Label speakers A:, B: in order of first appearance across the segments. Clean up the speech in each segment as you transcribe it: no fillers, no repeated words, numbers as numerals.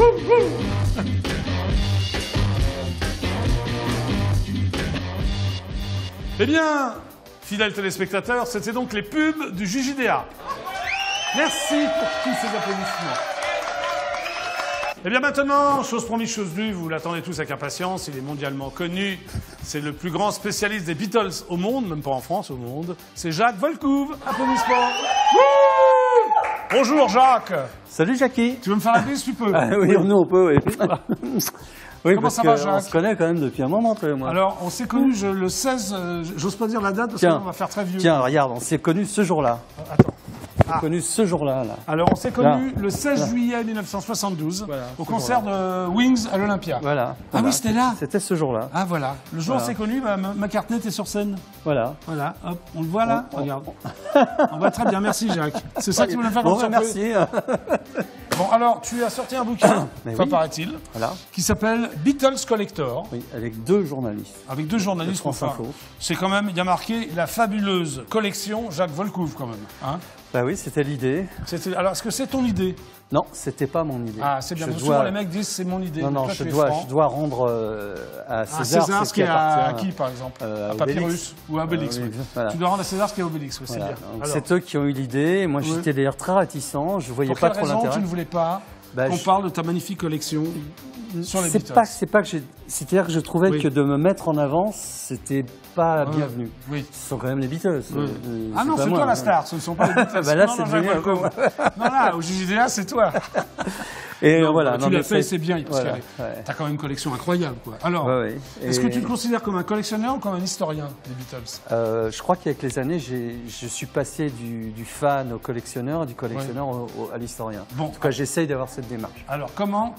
A: Eh bien, fidèles téléspectateurs, c'était donc les pubs du JJDA. Merci pour tous ces applaudissements. Eh bien maintenant, chose promise, chose due, vous l'attendez tous avec impatience, il est mondialement connu, c'est le plus grand spécialiste des Beatles au monde, même pas en France, au monde, c'est Jacques Volcouve. Applaudissements. Bonjour Jacques.
B: Salut Jackie.
A: Tu veux me faire la bise, tu peux?
B: Oui, nous on peut, oui. Oui,
A: comment
B: parce
A: ça va,
B: qu'on
A: Jacques?
B: se connaît quand même depuis un moment, toi et moi.
A: Alors, on s'est connus le 16, j'ose pas dire la date parce qu'on va faire très vieux.
B: Tiens, regarde, on s'est connus ce jour-là.
A: Attends.
B: On s'est connus ce jour-là. Là.
A: Alors, on s'est connus le 16 juillet 1972 au concert de Wings à l'Olympia.
B: Voilà.
A: Ah oui, c'était là.
B: C'était ce jour-là.
A: Ah voilà. Le jour où on s'est connus, McCartney était sur scène.
B: Voilà.
A: Voilà, hop, on le voit là. Regarde. On va très bien, merci Jacques. C'est ça que tu voulais faire comme surprise.
B: Merci.
A: Bon, alors, tu as sorti un bouquin,
B: oui.
A: paraît-il,
B: Voilà.
A: qui s'appelle Beatles Collector.
B: Oui, avec deux journalistes.
A: Avec deux journalistes.
B: France Info.
A: C'est quand même, il y a marqué la fabuleuse collection Jacques Volcouve quand même. Hein,
B: bah oui, c'était l'idée.
A: Alors, est-ce que c'est ton idée?
B: Non, c'était pas mon idée.
A: Ah, c'est bien. Souvent, les mecs disent c'est mon idée.
B: Non, non,
A: toi,
B: je dois rendre à César,
A: ce qui appartient à qui, par exemple? À Papyrus ou à Obélix, oui.
B: Voilà.
A: Tu dois rendre à César ce qui est à Obélix, oui,
B: voilà.
A: c'est bien.
B: C'est eux qui ont eu l'idée. Moi, j'étais d'ailleurs très réticent. Je voyais pas trop l'intérêt.
A: Pour quelle raison tu ne voulais pas qu'on parle de ta magnifique collection sur les Beatles?
B: C'est pas que j'ai... C'est-à-dire que je trouvais que de me mettre en avant, c'était pas bienvenu.
A: Oui.
B: Ce sont quand même les Beatles.
A: Ah non, c'est toi la star, ce ne sont pas les Beatles.
B: Bah là, c'est devenu un peu...
A: Non, là, au JJDA, c'est toi.
B: Et voilà.
A: Tu l'as fait, c'est bien, parce que t'as quand même une collection incroyable, quoi. Alors, est-ce que tu te considères comme un collectionneur ou comme un historien des Beatles?
B: Je crois qu'avec les années, je suis passé du fan au collectionneur, du collectionneur à l'historien. Bon. En tout cas, j'essaye d'avoir cette démarche.
A: Alors, comment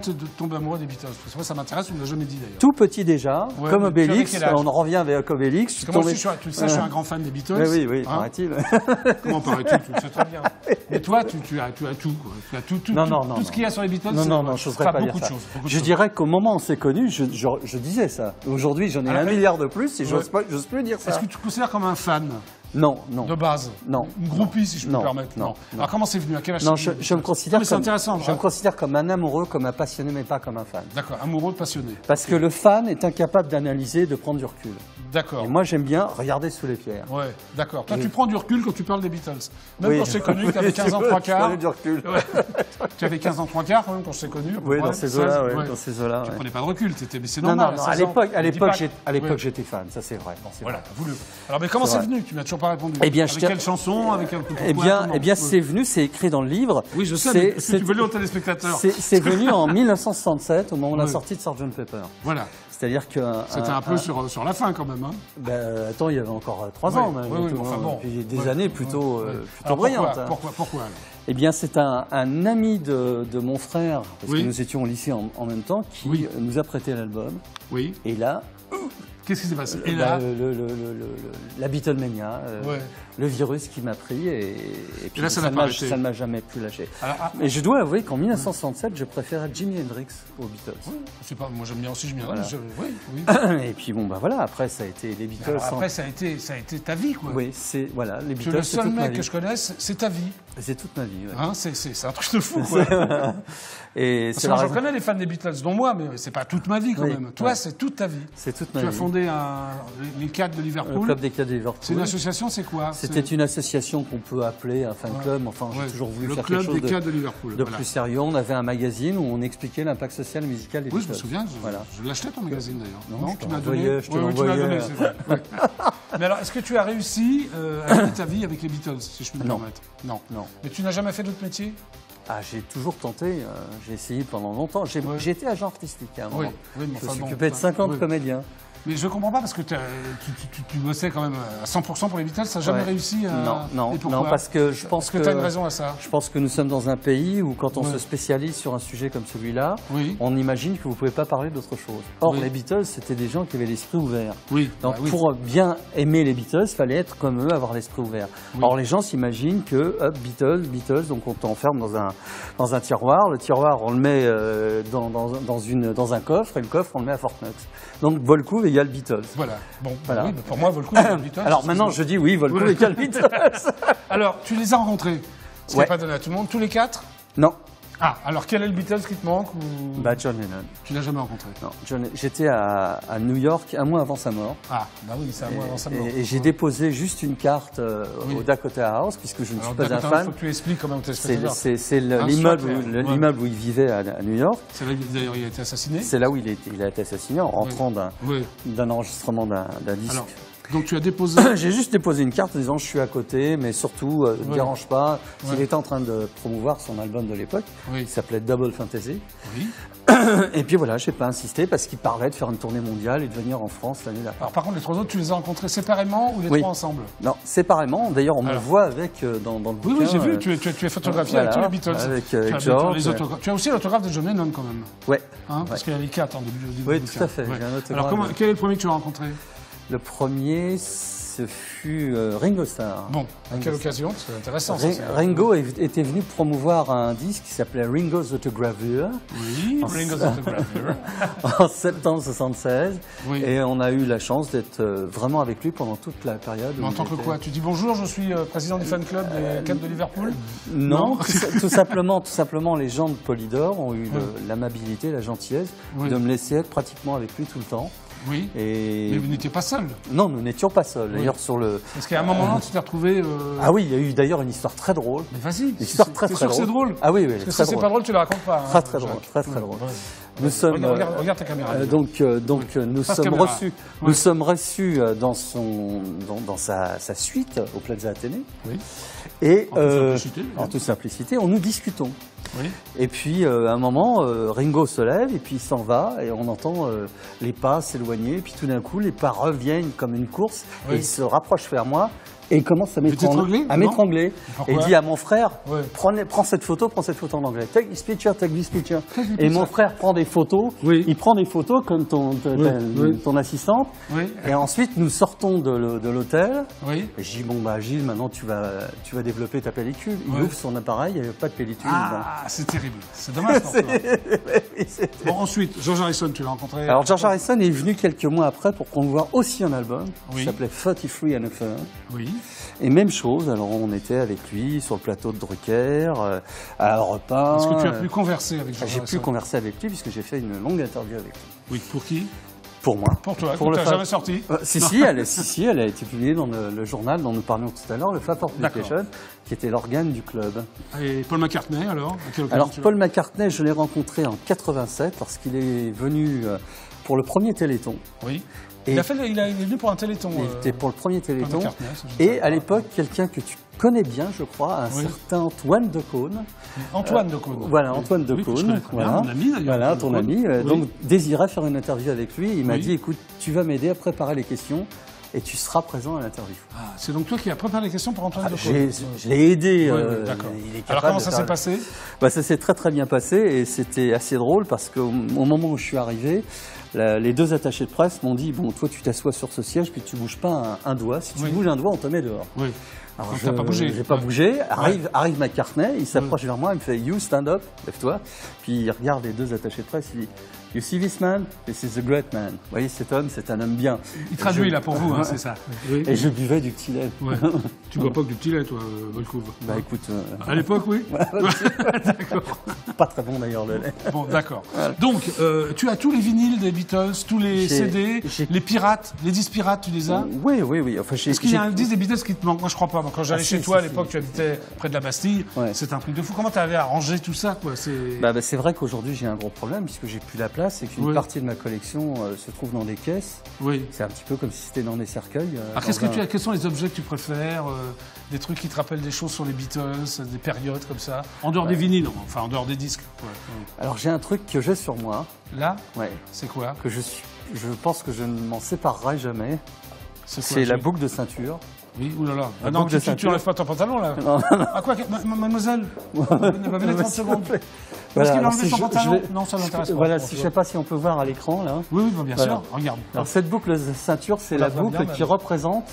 A: t'es tombé amoureux des Beatles? Parce que moi, ça m'intéresse, tu ne l'as jamais dit d'ailleurs.
B: Tout petit déjà, comme Obélix, on en revient avec Obélix.
A: Moi aussi, tu sais, je suis un grand fan des Beatles.
B: Oui, paraît-il.
A: Comment paraît-il? Tu le sais très bien. Mais toi, tu as tout, quoi. Tu as tout ce qu'il y a sur les Beatles.
B: Non, je n'oserais pas dire ça. Je dirais qu'au moment où on s'est connus, je disais ça. Aujourd'hui, j'en ai 1 milliard de plus et j'ose plus dire ça.
A: Est-ce que tu te considères comme un fan?
B: Non.
A: De base?
B: Non.
A: Une groupie, si je peux me permettre? Non. Alors comment c'est venu? À quel âge?
B: Non, je me considère
A: c'est intéressant.
B: Je me considère comme un amoureux, comme un passionné, mais pas comme un fan.
A: D'accord, amoureux, passionné.
B: Parce que le fan est incapable d'analyser, de prendre du recul.
A: D'accord.
B: Et moi, j'aime bien regarder sous les pierres.
A: Ouais, d'accord. Toi, tu prends du recul quand tu parles des Beatles. Même quand je t'ai connu, tu avais 15 ans 3 quarts.
B: Je prenais du recul.
A: Tu avais 15 ans 3 quarts quand même quand je t'ai connu.
B: Oui, dans ces eaux-là.
A: Tu prenais pas de recul, c'est normal.
B: Non, à l'époque, j'étais fan, ça c'est vrai.
A: Voilà, voulu. Alors, mais comment c'est venu? Tu m'as toujours pas répondu.
B: Eh bien,
A: avec quelle chanson? Avec un
B: Eh bien, c'est venu, c'est écrit dans le livre.
A: Oui, je sais, mais tu veux lire aux téléspectateurs.
B: C'est venu en 1967, au moment de la sortie de Sgt Pepper.
A: Voilà.
B: C'est-à-dire que...
A: C'était un peu sur la fin, quand même. Hein.
B: Attends, il y avait encore 3 ans, même. Puis des années plutôt brillantes.
A: Pourquoi
B: Eh bien, c'est un ami de mon frère, parce que nous étions au lycée en même temps, qui nous a prêté l'album.
A: Oui.
B: Et là...
A: Qu'est-ce qui s'est passé? Et là,
B: la Beatlemania, le virus qui m'a pris, et puis
A: là, ça ne
B: m'a jamais pu lâcher. Mais je dois avouer qu'en 1967, je préférais Jimi Hendrix aux Beatles.
A: Oui, moi j'aime bien aussi Jimi Hendrix.
B: Et puis bon, voilà, après ça a été les Beatles.
A: Alors, après, ça a été ta vie, quoi.
B: Oui, les Beatles.
A: Le seul mec que je connaisse, c'est ta vie.
B: C'est toute ma vie.
A: Hein, c'est un truc de fou, quoi.
B: Et
A: parce que je connais les fans des Beatles, dont moi, mais c'est pas toute ma vie quand même. Toi, c'est toute ta vie.
B: C'est toute ma vie.
A: Tu as fondé les Cats de Liverpool.
B: Le club des Cats de Liverpool.
A: C'est une association, c'est quoi?
B: C'était une association qu'on peut appeler un fan club. Enfin, j'ai toujours voulu faire quelque chose de plus sérieux. On avait un magazine où on expliquait l'impact social et musical des Beatles.
A: Oui, je me souviens. Je l'achetais ton magazine d'ailleurs.
B: Non, tu m'as donné.
A: Je te l'envoyais. C'est vrai. Mais alors, est-ce que tu as réussi à gagner ta vie avec les Beatles, si je peux me permettre? Non. Mais tu n'as jamais fait d'autre métier?
B: Ah, j'ai toujours tenté, j'ai essayé pendant longtemps. J'ai été agent artistique à un moment.
A: Oui,
B: je me suis occupé de 50 comédiens.
A: Mais je ne comprends pas parce que tu bossais quand même à 100% pour les Beatles, ça n'a jamais réussi à...
B: Non, parce que je pense que...
A: tu as une raison à ça?
B: Je pense que nous sommes dans un pays où quand on se spécialise sur un sujet comme celui-là, on imagine que vous ne pouvez pas parler d'autre chose. Or, les Beatles, c'était des gens qui avaient l'esprit ouvert. Donc, pour bien aimer les Beatles, il fallait être comme eux, avoir l'esprit ouvert. Or, les gens s'imaginent que, Beatles, donc on t'enferme dans un tiroir. Le tiroir, on le met dans un coffre, et le coffre, on le met à Fort Knox. Donc, Volcouve égale Beatles.
A: Voilà. Bon, oui, pour moi, Volcouve égale Beatles.
B: Alors maintenant, je dis oui, Volcouve égale Beatles.
A: Alors, tu les as rencontrés, ce qui n'est pas donné à tout le monde, tous les 4?
B: Non.
A: Ah, alors quel est le Beatles qui te manque ou...
B: John Lennon.
A: Tu l'as jamais rencontré?
B: Non, j'étais à New York un mois avant sa mort.
A: Ah, bah oui, c'est un mois avant sa mort.
B: Et j'ai déposé juste une carte au Dakota House, puisque je ne suis pas un fan.
A: Il faut que tu expliques comment tu es.
B: C'est l'immeuble où il vivait à New York.
A: C'est là d'ailleurs il a été assassiné?
B: C'est là où il a été assassiné en rentrant d'un enregistrement d'un disque. Alors,
A: donc tu as déposé...
B: J'ai juste déposé une carte en disant je suis à côté, mais surtout ne dérange pas. Il était en train de promouvoir son album de l'époque, qui s'appelait Double Fantasy. Et puis voilà, je n'ai pas insisté parce qu'il parlait de faire une tournée mondiale et de venir en France l'année d'après.
A: Alors par contre, les trois autres, tu les as rencontrés séparément ou les trois ensemble?
B: Non, séparément. D'ailleurs, on me voit avec dans le bouquin.
A: Oui, j'ai vu. Tu es photographié avec tous les Beatles.
B: Avec George.
A: Tu as aussi l'autographe de John Lennon quand même.
B: Ouais.
A: Parce qu'il y a les 4 en début du
B: Oui, tout à fait.
A: Alors quel est le premier que tu as rencontré?
B: Le premier, ce fut Ringo Starr.
A: Bon, à quelle occasion? C'est intéressant.
B: Ringo était venu promouvoir un disque qui s'appelait Ringo's Autogravure.
A: Oui, Ringo's Autogravure.
B: En septembre 1976.
A: Oui.
B: Et on a eu la chance d'être vraiment avec lui pendant toute la période.
A: Mais en tant que quoi? Tu dis bonjour, je suis président du fan club des 4 de Liverpool?
B: Non, tout simplement, les gens de Polydor ont eu l'amabilité, la gentillesse de me laisser être pratiquement avec lui tout le temps.
A: Oui, mais vous n'étiez pas seul.
B: Non, nous n'étions pas seuls. D'ailleurs, sur le...
A: Parce qu'à un moment, tu t'es retrouvé...
B: Ah oui, il y a eu d'ailleurs une histoire très drôle.
A: Mais vas-y,
B: très drôle.
A: C'est drôle.
B: Ah oui,
A: parce que si c'est pas drôle, tu la racontes pas.
B: Très drôle, très drôle. Nous sommes...
A: Regarde ta caméra.
B: Donc nous sommes reçus dans sa suite au Plaza Athénée.
A: Oui.
B: Et en toute simplicité, nous discutons.
A: Oui.
B: Et puis, à un moment, Ringo se lève et puis il s'en va et on entend les pas s'éloigner. Et puis tout d'un coup, les pas reviennent comme une course et il se rapproche vers moi et il commence à m'étrangler. Et il dit à mon frère, prends cette photo en anglais. Take this picture, take this picture. Et mon frère prend des photos.
A: Oui.
B: Il prend des photos comme ton assistante.
A: Oui.
B: Et ensuite, nous sortons de l'hôtel.
A: Oui.
B: Et je dis, bon, Gilles, maintenant tu vas développer ta pellicule. Il ouvre son appareil, il n'y avait pas de pellicule.
A: Ah, c'est terrible. C'est dommage pour toi. Bon, ensuite, George Harrison, tu l'as rencontré?
B: Alors, George Harrison est venu quelques mois après pour promouvoir aussi un album qui s'appelait 33 and a Fur.
A: Oui.
B: Et même chose, alors on était avec lui sur le plateau de Drucker, à Europe 1.
A: Est-ce que tu as pu converser avec George Harrison?
B: J'ai pu converser avec lui puisque j'ai fait une longue interview avec lui.
A: Oui, pour qui?
B: Pour moi.
A: Pour toi, tu n'as jamais sorti?
B: Si, elle a été publiée dans le journal dont nous parlions tout à l'heure, le Fab Publication, qui était l'organe du club.
A: Et Paul McCartney, alors?
B: Alors, Paul McCartney, je l'ai rencontré en 87 lorsqu'il est venu pour le premier Téléthon.
A: Oui. Il est venu pour un Téléthon.
B: Il était pour le premier Téléthon. Et à l'époque, quelqu'un que tu connais bien, je crois, un certain Antoine Decaune.
A: Antoine Decaune.
B: Voilà, Antoine Decaune.
A: Voilà, mon ami d'ailleurs.
B: Voilà, ton ami. Donc, désirait faire une interview avec lui. Il m'a dit, écoute, tu vas m'aider à préparer les questions et tu seras présent à l'interview.
A: Ah, c'est donc toi qui as préparé les questions pour Antoine Decaune?
B: Je l'ai aidé.
A: D'accord. Alors comment ça s'est passé?
B: Ça s'est très très bien passé et c'était assez drôle parce qu'au moment où je suis arrivé, les deux attachés de presse m'ont dit, bon, toi tu t'assois sur ce siège puis tu bouges pas un doigt. Si tu bouges un doigt, on te met dehors.
A: Oui.
B: Alors je n'ai pas bougé. J'ai pas bougé. Arrive McCartney, il s'approche vers moi, il me fait You stand up, lève-toi. Puis il regarde les deux attachés de presse, il dit You see this man? This is a great man. Vous voyez cet homme, c'est un homme bien.
A: Il traduit là pour vous, hein, c'est ça.
B: Et je buvais du petit lait.
A: Ouais. Tu bois pas que du petit lait, toi, Volkov?
B: Bah écoute.
A: À l'époque, oui. D'accord.
B: Pas très bon d'ailleurs le lait.
A: Bon, d'accord. Donc, tu as tous les vinyles des Beatles, tous les CD, les pirates, les disques pirates, tu les as?
B: Oui. Enfin,
A: est-ce qu'il y a un disque des Beatles qui te manque? Moi, je crois pas. Quand j'allais chez toi à l'époque, tu habitais près de la Bastille. C'est un truc de fou. Comment tu avais arrangé tout ça, quoi?
B: C'est vrai qu'aujourd'hui, j'ai un gros problème puisque j'ai plus la place et qu'une partie de ma collection se trouve dans des caisses. Oui. C'est un petit peu comme si c'était dans des cercueils.
A: Alors, quels sont les objets que tu préfères? Des trucs qui te rappellent des choses sur les Beatles, des périodes comme ça? En dehors des vinyles, enfin en dehors des disques.
B: Alors, j'ai un truc que j'ai sur moi.
A: Là? C'est quoi?
B: Que je pense que je ne m'en séparerai jamais. C'est la boucle de ceinture.
A: Oui, oulala. Ah non, tu enlèves pas ton pantalon, là? Non. Ah quoi, mademoiselle? Venez 30 secondes. Est-ce qu'il a enlevé son pantalon? Non, ça l'intéresse pas.
B: Voilà, je ne sais pas si on peut voir à l'écran, là.
A: Oui, bien sûr, regarde.
B: Alors, cette boucle de ceinture, c'est la boucle qui représente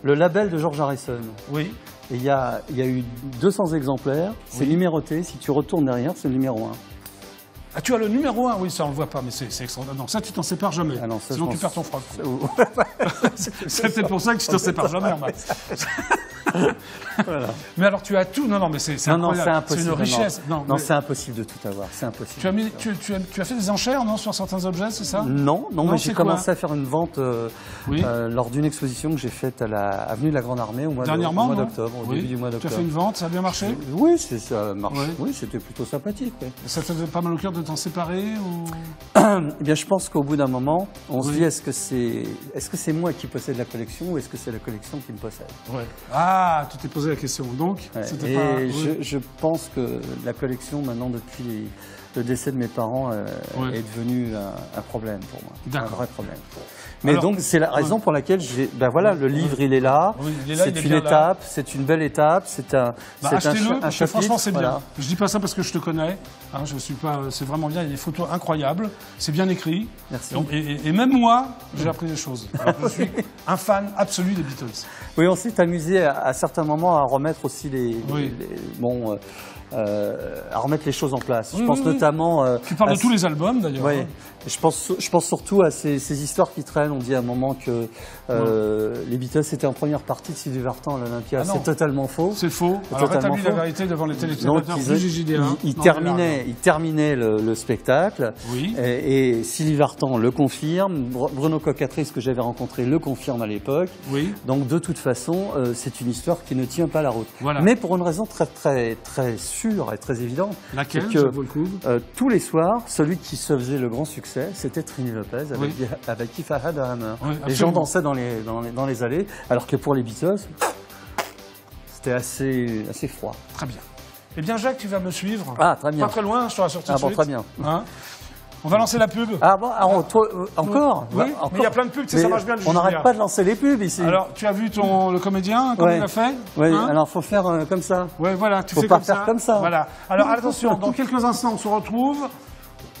B: le label de George Harrison.
A: Oui.
B: Et il y a eu 200 exemplaires, c'est numéroté. Si tu retournes derrière, c'est le numéro 1.
A: Ah, tu as le numéro 1? Oui, ça on le voit pas, mais c'est extraordinaire. Non, ça tu t'en sépares jamais. Ah non, sinon tu perds ton froc. C'est peut-être pour ça que tu t'en sépares jamais, Max. Voilà. Mais alors tu as tout. Non, mais c'est incroyable. C'est une richesse.
B: Non, c'est impossible de tout avoir. C'est impossible.
A: Tu as fait des enchères, non, sur certains objets, c'est ça?
B: Non, mais j'ai commencé à faire une vente lors d'une exposition que j'ai faite à l'avenue de la Grande Armée au mois d'octobre, au début du mois d'octobre.
A: Tu as fait une vente, ça a bien marché?
B: Oui, ça a marché. Oui, c'était plutôt sympathique. Oui.
A: Ça te faisait pas mal au cœur de t'en séparer ou...
B: Eh bien, je pense qu'au bout d'un moment, on se dit est-ce que c'est moi qui possède la collection ou est-ce que c'est la collection qui me possède?
A: Ah, tu t'es posé la question. Donc, c'était pas...
B: je pense que la collection, maintenant, depuis le décès de mes parents, est devenue un problème pour moi. Un vrai problème. Mais alors, donc, c'est la raison pour laquelle le livre, il est là. Oui, c'est une étape, c'est une belle étape, c'est un
A: achetez-le, parce que franchement, c'est bien.
B: Voilà.
A: Je dis pas ça parce que je te connais. Hein, c'est vraiment bien. Il y a des photos incroyables. C'est bien écrit.
B: Merci.
A: Et même moi, j'ai appris des choses. Alors, je suis un fan absolu des Beatles.
B: Oui, on s'est amusé à certains moments à remettre aussi à remettre les choses en place. Je pense notamment...
A: tu parles de tous les albums, d'ailleurs.
B: Oui. Je pense surtout à ces histoires qui traînent. On dit à un moment que les Beatles étaient en première partie de Sylvie Vartan à l'Olympia. C'est totalement faux.
A: C'est faux. Alors rétablis la vérité devant les téléspectateurs du JJDA.
B: Ils terminaient le spectacle.
A: Oui.
B: Et Sylvie Vartan le confirme. Bruno Cocatrice, que j'avais rencontré, le confirme à l'époque.
A: Oui.
B: Donc de toute façon, c'est une histoire qui ne tient pas la route.
A: Voilà.
B: Mais pour une raison très, très, très sûre et très évidente.
A: Laquelle?
B: Que tous les soirs, celui qui se faisait le grand succès, c'était Trini Lopez avec If I Had a Hammer.
A: Oui,
B: les gens dansaient dans les allées, alors que pour les Beatles, c'était assez froid.
A: Très bien. Eh bien, Jacques, tu vas me suivre.
B: Ah, très bien.
A: Pas très loin, je te rassure tout de suite.
B: Très bien.
A: Hein, on va lancer la pub.
B: Ah bon, alors, toi, encore?
A: Oui, mais il y a plein de pubs, ça marche bien.
B: On n'arrête pas de lancer les pubs ici.
A: Alors, tu as vu le comédien, comment il a fait?
B: Oui, alors il faut faire comme ça.
A: Oui, voilà, tu
B: fais
A: comme ça.
B: Faut pas faire comme ça.
A: Voilà. Alors, attention, dans quelques instants, on se retrouve.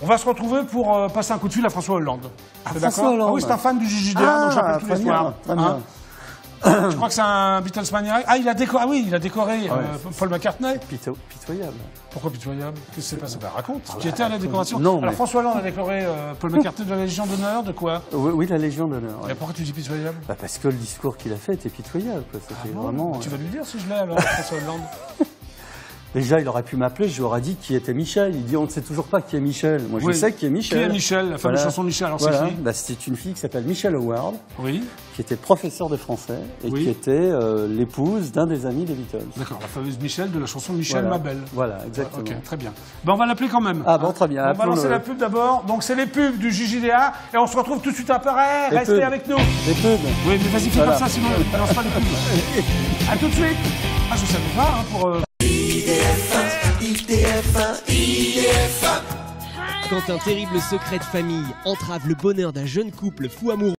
A: On va se retrouver pour passer un coup de fil à François Hollande.
B: François Hollande.
A: Ah oui, c'est un fan du JJDA, donc j'appelle tous les soirs. Je crois que c'est un Beatlesmaniac. Ah, il a décoré Paul McCartney.
B: Pitoyable.
A: Pourquoi pitoyable? Qu'est-ce qui s'est passé? Raconte. Qui était à la décoration?
B: Non,
A: alors, François Hollande a décoré Paul McCartney de la Légion d'honneur, de quoi?
B: Oui, la Légion d'honneur.
A: Et pourquoi tu dis pitoyable?
B: Parce que le discours qu'il a fait était pitoyable. C'était vraiment...
A: Tu vas lui dire si je l'ai alors, François Hollande?
B: Déjà, il aurait pu m'appeler, je lui aurais dit qui était Michel. Il dit, on ne sait toujours pas qui est Michel. Moi, je sais qui est Michel.
A: Qui est Michel, la fameuse chanson de Michel, alors c'est qui?
B: C'est une fille qui s'appelle Michelle Howard, qui était professeure de français et qui était l'épouse d'un des amis des Beatles.
A: D'accord, la fameuse Michel de la chanson Michel ma belle.
B: Voilà, exactement.
A: Ok, très bien. Ben, on va l'appeler quand même.
B: Ah bon, très bien.
A: On va lancer la pub d'abord. Donc, c'est les pubs du JJDA et on se retrouve tout de suite après. Restez avec nous.
B: Les pubs.
A: Oui, mais vas-y, fais comme ça, sinon on ne lance pas les pubs. À tout de suite. Ah, je savais pas, pour...
C: Quand un terrible secret de famille entrave le bonheur d'un jeune couple fou amoureux.